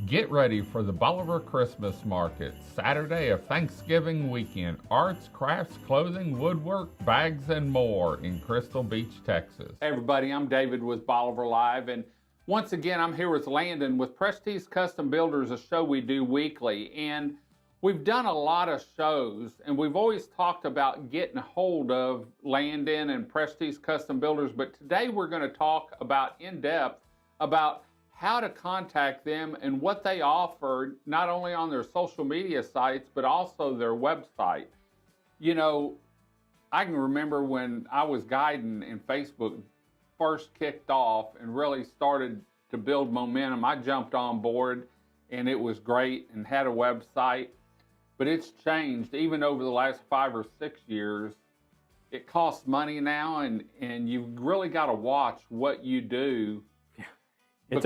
Get ready for the Bolivar Christmas Market, Saturday of Thanksgiving weekend. Arts, crafts, clothing, woodwork, bags, and more in Crystal Beach, Texas. Hey everybody, I'm David with Bolivar Live, and once again I'm here with Landon with Prestige Custom Builders, a show we do weekly. And we've done a lot of shows, and we've always talked about getting hold of Landon and Prestige Custom Builders, but today we're going to talk about in depth about how to contact them and what they offer, not only on their social media sites, but also their website. You know, I can remember when I was guiding and Facebook first kicked off and really started to build momentum, I jumped on board and it was great and had a website, but it's changed even over the last 5 or 6 years. It costs money now, and you've really got to watch what you do. It's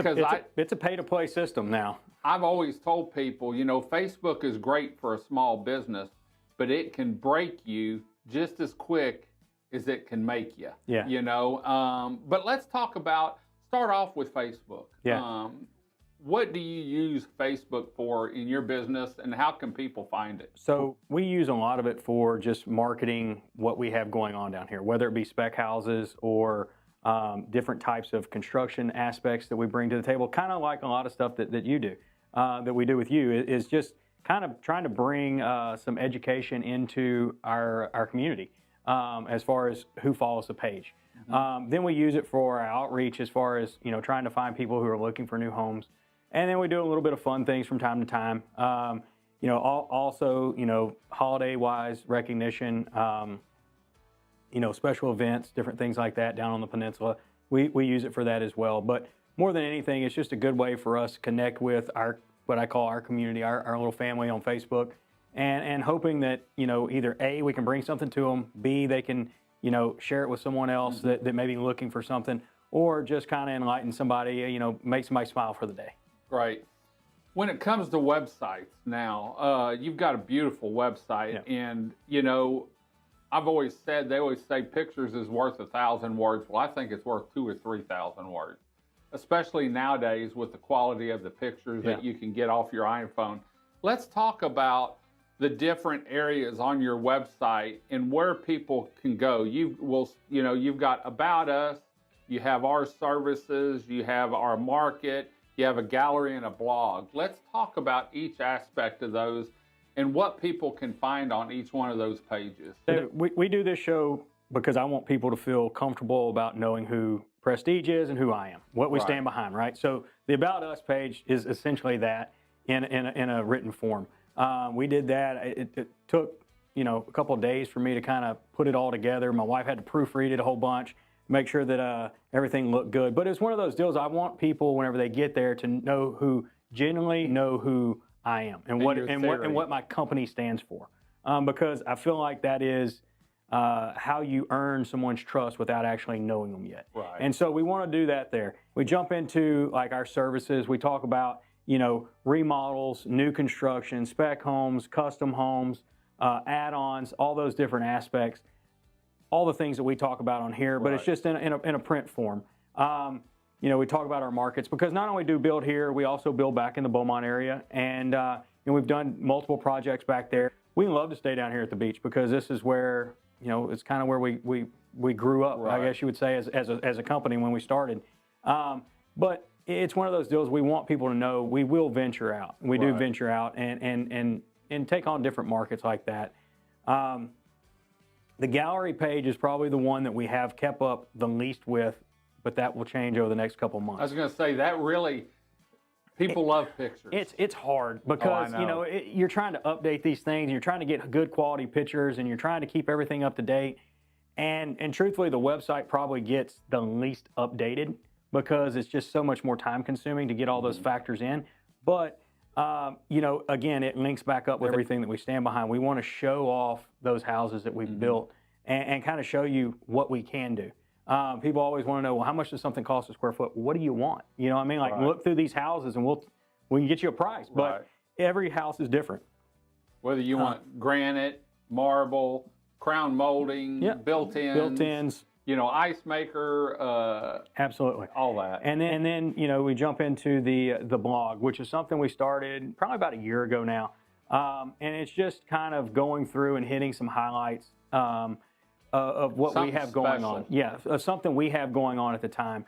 a pay-to-play system now. I've always told people, you know, Facebook is great for a small business, but it can break you just as quick as it can make you. Yeah. You know, but let's start off with Facebook. Yeah. What do you use Facebook for in your business, and how can people find it? So we use a lot of it for just marketing what we have going on down here, whether it be spec houses or different types of construction aspects that we bring to the table, kind of like a lot of stuff that you do, that we do with you, is just kind of trying to bring some education into our community as far as who follows the page. Mm-hmm. Then we use it for our outreach as far as, you know, trying to find people who are looking for new homes. And then we do a little bit of fun things from time to time. You know, also, you know, holiday-wise recognition, you know, special events, different things like that down on the peninsula. We use it for that as well. But more than anything, it's just a good way for us to connect with what I call our community, our little family on Facebook, and hoping that, you know, either A, we can bring something to them, B, they can, you know, share it with someone else that may be looking for something, or just kind of enlighten somebody, you know, make somebody smile for the day. Right. When it comes to websites now, you've got a beautiful website, Yeah. and, you know, I've always said, they always say pictures is worth 1,000 words. Well, I think it's worth 2,000 or 3,000 words, especially nowadays with the quality of the pictures that you can get off your iPhone. Let's talk about the different areas on your website and where people can go. You've got About Us, you have our services, you have our market, you have a gallery and a blog. Let's talk about each aspect of those and what people can find on each one of those pages. We do this show because I want people to feel comfortable about knowing who Prestige is and who I am, what we stand behind, right? So the About Us page is essentially that in a written form. We did that. It took, you know, a couple of days for me to kind of put it all together. My wife had to proofread it a whole bunch, make sure that everything looked good. But it's one of those deals. I want people, whenever they get there, to genuinely know who I am and what my company stands for, because I feel like that is how you earn someone's trust without actually knowing them yet. Right. And so we want to do that there. We jump into like our services. We talk about, you know, remodels, new construction, spec homes, custom homes, add-ons, all those different aspects, all the things that we talk about on here, but it's just in a print form. You know, we talk about our markets because not only do we build here, we also build back in the Beaumont area, and we've done multiple projects back there. We love to stay down here at the beach because this is where, you know, it's kind of where we grew up, I guess you would say, as a company when we started. But it's one of those deals we want people to know we will venture out. We do venture out and take on different markets like that. The gallery page is probably the one that we have kept up the least with, but that will change over the next couple months. I was going to say, that really, people love pictures. It's hard because, you know, you're trying to update these things, and you're trying to get good quality pictures, and you're trying to keep everything up to date. And truthfully, the website probably gets the least updated because it's just so much more time consuming to get all those factors in. But, you know, again, it links back up with everything that we stand behind. We want to show off those houses that we've built and kind of show you what we can do. People always want to know, well, how much does something cost a square foot? What do you want? You know what I mean? Like, look through these houses and we can get you a price. But every house is different. Whether you want granite, marble, crown molding, built-ins. Built-ins, ice maker, Absolutely. all that. And then we jump into the blog, which is something we started probably about a year ago now, and it's just kind of going through and hitting some highlights of what we have going on. Yeah, something we have going on at the time.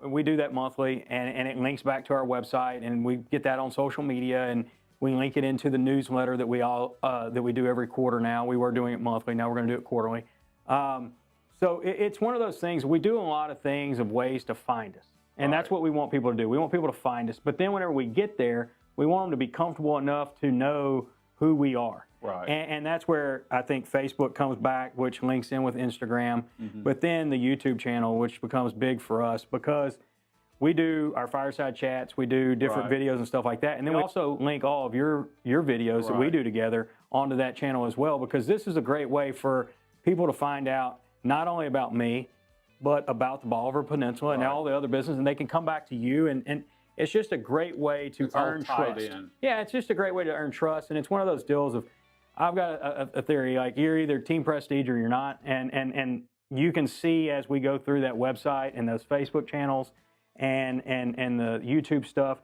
We do that monthly, and it links back to our website, and we get that on social media, and we link it into the newsletter that we do every quarter now. We were doing it monthly, now we're going to do it quarterly. So it's one of those things. We do a lot of things of ways to find us, and that's what we want people to do. We want people to find us, but then whenever we get there, we want them to be comfortable enough to know who we are. Right. And that's where I think Facebook comes back, which links in with Instagram, but then the YouTube channel, which becomes big for us because we do our fireside chats, we do different videos and stuff like that, and then we also link all of your videos that we do together onto that channel as well, because this is a great way for people to find out not only about me, but about the Bolivar Peninsula and all the other business, and they can come back to you, and it's just a great way to earn trust. Yeah, it's just a great way to earn trust, and it's one of those deals of, I've got a theory, like you're either Team Prestige or you're not, and you can see as we go through that website and those Facebook channels and the YouTube stuff,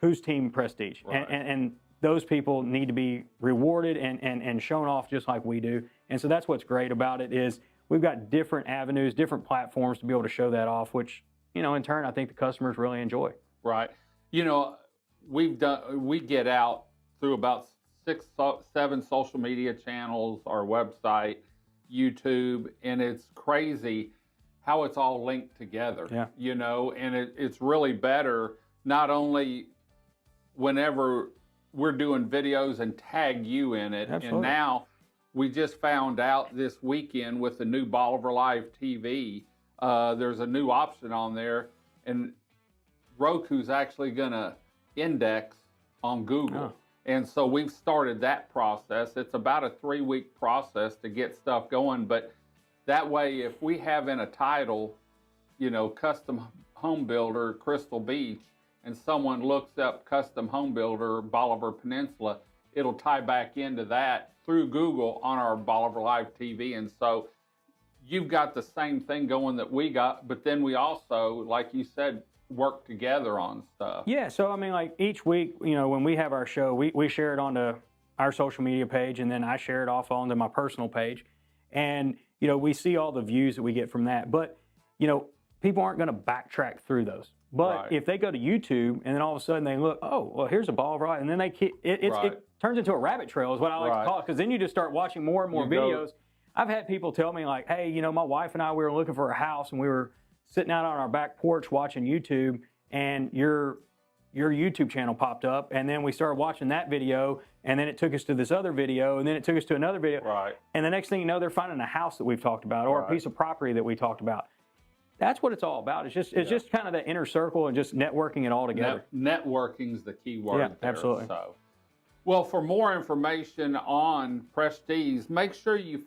who's Team Prestige. And those people need to be rewarded and shown off just like we do. And so that's what's great about it is we've got different avenues, different platforms to be able to show that off, which, in turn, I think the customers really enjoy. Right. We get out through about 6, 7 social media channels, our website, YouTube, and it's crazy how it's all linked together. Yeah. And it's really better not only whenever we're doing videos and tag you in it. Absolutely. And now we just found out this weekend with the new Bolivar Live TV, there's a new option on there, and Roku's actually going to index on Google. And so we've started that process. It's about a 3-week process to get stuff going, but that way, if we have in a title, custom home builder, Crystal Beach, and someone looks up custom home builder, Bolivar Peninsula, it'll tie back into that through Google on our Bolivar Live TV. And so you've got the same thing going that we got, but then we also, like you said, work together on stuff. Yeah, so I mean, like each week, when we have our show, we share it onto our social media page, and then I share it off onto my personal page. And, we see all the views that we get from that. But, people aren't going to backtrack through those. But if they go to YouTube and then all of a sudden they look, oh, well, here's a Bolivar Live, and then it turns into a rabbit trail is what I like to call it, because then you just start watching more and more videos. I've had people tell me like, hey, my wife and I, we were looking for a house, and we were sitting out on our back porch watching YouTube, and your YouTube channel popped up, and then we started watching that video, and then it took us to this other video, and then it took us to another video. Right. And the next thing you know, they're finding a house that we've talked about or a piece of property that we talked about. That's what it's all about. It's just kind of the inner circle and just networking it all together. Networking's the key word there. Absolutely. So. Well, for more information on Prestige, make sure you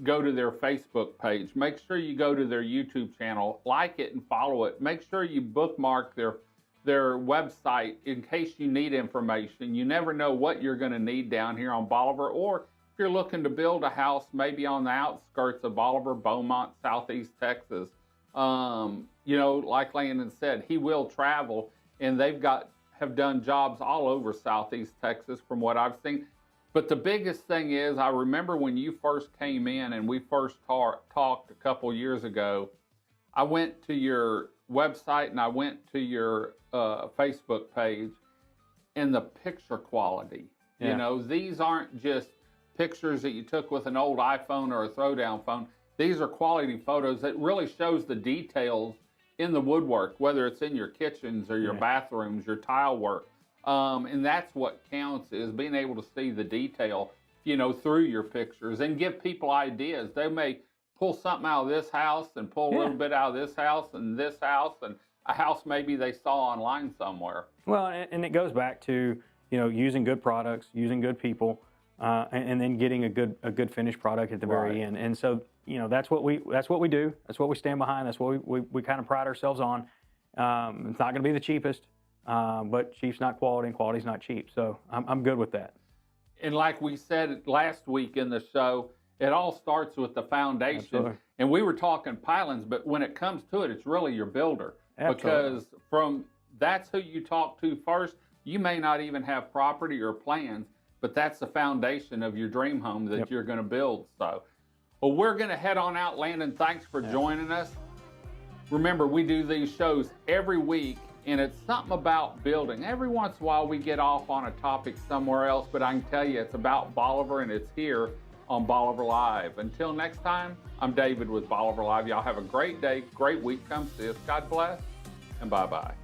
go to their Facebook page. Make sure you go to their YouTube channel, like it and follow it. Make sure you bookmark their website in case you need information. You never know what you're going to need down here on Bolivar, or if you're looking to build a house maybe on the outskirts of Bolivar, Beaumont, Southeast Texas. Like Landon said, he will travel, and have done jobs all over Southeast Texas from what I've seen. But the biggest thing is, I remember when you first came in and we first talked a couple years ago, I went to your website and I went to your Facebook page, and the picture quality, these aren't just pictures that you took with an old iPhone or a throwdown phone. These are quality photos that really shows the details in the woodwork, whether it's in your kitchens or your bathrooms, your tile work. And that's what counts, is being able to see the detail, through your pictures, and give people ideas. They may pull something out of this house and pull a little bit out of this house and a house maybe they saw online somewhere. Well, and it goes back to, using good products, using good people, and then getting a good finished product at the very end. And so, that's what we do. That's what we stand behind. That's what we kind of pride ourselves on. It's not going to be the cheapest, but cheap's not quality and quality's not cheap. So I'm good with that. And like we said last week in the show, It all starts with the foundation. Absolutely. And we were talking pilings, but when it comes to it, it's really your builder. Absolutely. Because that's who you talk to first. You may not even have property or plans, but that's the foundation of your dream home that you're going to build. So, well, we're going to head on out, Landon. Thanks for joining us. Remember, we do these shows every week, and it's something about building. Every once in a while, we get off on a topic somewhere else, but I can tell you it's about Bolivar, and it's here on Bolivar Live. Until next time, I'm David with Bolivar Live. Y'all have a great day, great week. Come see us. God bless, and bye-bye.